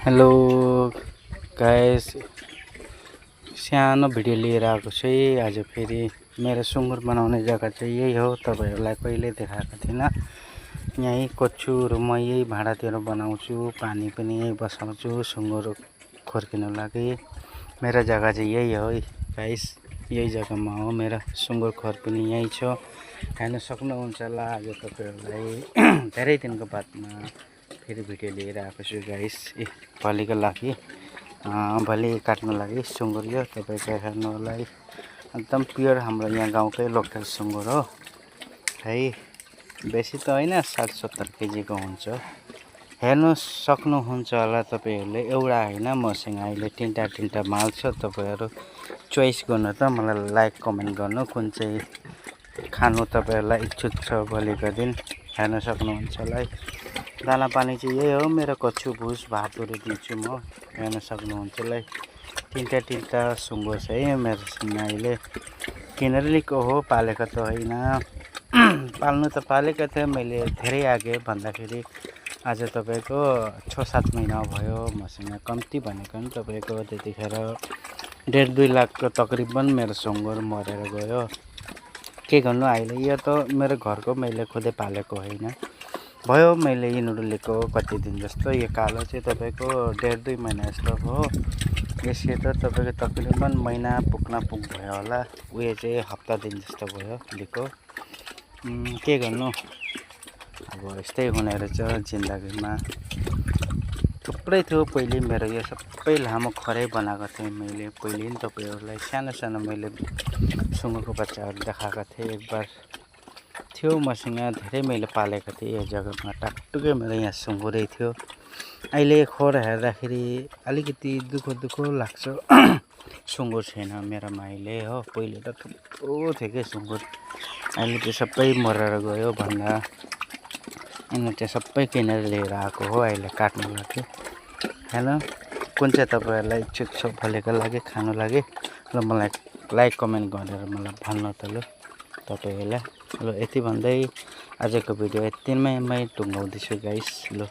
Hello guys, सानो video लिएर आएको छु। आज फेरि मेरो सुँगुर बनाउने जग्गा चाहिँ यही हो। तपाईहरुलाई कहिले देखाएको थिएन। यही कोच्चुहरु म यही भाँडातिर बनाउँछु, पानी पनि यही बसाउँछु सुँगुर खोर्किनु लागि। मेरो जग्गा चाहिँ यही हो गाइस, यही जग्गामा हो मेरो सुँगुर खोर पनि यही छ। हेर्न सक्नुहुन्छ होला। आज तपाईहरुलाई धेरै दिनको बादमा फेरि भिडियो लिएर आएको छु गाइस। भोलिको लागि भोलि काट्नु लागि सुँगुर यो तपाईको हेर्नुलाई एकदम प्योर हाम्रो यहाँ गाउँकै लोकल सुँगुर हो है। बेसी त हैन, 60-70 केजीको हुन्छ। हेर्नु सक्नुहुन्छ होला तपाईहरुले। एउटा हैन, मसँग अहिले तीनटा माल छ। तपाईहरु चोइस गर्नु त, मलाई लाइक कमेन्ट गर्नु कुन चाहिँ खानु तपाईहरुलाई इच्छुक छ भोलिको दिन। हेर्न सक्नुहुन्छ होला। दाना पानी चाहिँ यही हो। मेरो कच्चु भुस भातहरु दिन्छु म। हेर्न सक्नुहुन्छ होला। तीनटा सुँगुर छ है मेरो अहिले। किनेर ल्याएको हो, पालेको त हैन। पाल्नु त पालेको थियो मैले धेरै आगे भन्दाखेरि। आज तपाईको 6-7 महिना भयो मसँग। कम्ती भनेको नि तपाईको त्यतिखेर 1.5-2 लाखको तकरिबन मेरो सुँगुर मरेर गयो। के गर्नु अहिले, यो त मेरो घरको मैले खुदै पालेको हैन। भयो मैले यिनीहरु लिएको कति दिन जस्तो। यो कालो चाहिँ तपाईको 1.5-2 महिना जस्तो हो। यसले त तपाईको तकरिबन महिना पुग्न भयो होला। उयो चाहिँ हप्ता दिन जस्तो भयो लिएको। के गर्नु, अब यस्तै हुने रहेछ जिन्दगीमा। थुप्रै थियो पहिले मेरो। यो सबै लामो खरै बनाएको थिएँ मैले पहिले नि तपाईहरुलाई। सानो मैले सुँगुरको बच्चाहरु देखाएको थिएँ एकबार। थियो मसँग धेरै मैले पालेको थिएँ यो जग्गामा। टाकटुकै मेरो यहाँ सुँगुरै थियो। अहिले खोर हेर्दाखेरि अलिकति दुःख लाग्छ। सुँगुर छैन मेरोमा अहिले हो। पहिले त थुप्रो थियो के सुँगुर। अहिले चाहिँ सबै मरेर गयो भन्दा अनि चाहिँ सबै किनेर लिएर आएको हो अहिले काट्नु लागि। हैन, कुन चाहिँ तपाईहरुलाई इच्छुक छ भोलिको लागि खानु लागि र मलाई लाइक कमेन्ट गरेर मलाई भन्नु त ल तपाईहरुलाई। ल यति भन्दै आजको भिडियो यतिमै टुङ्गाउँदैछु गाइस। ल।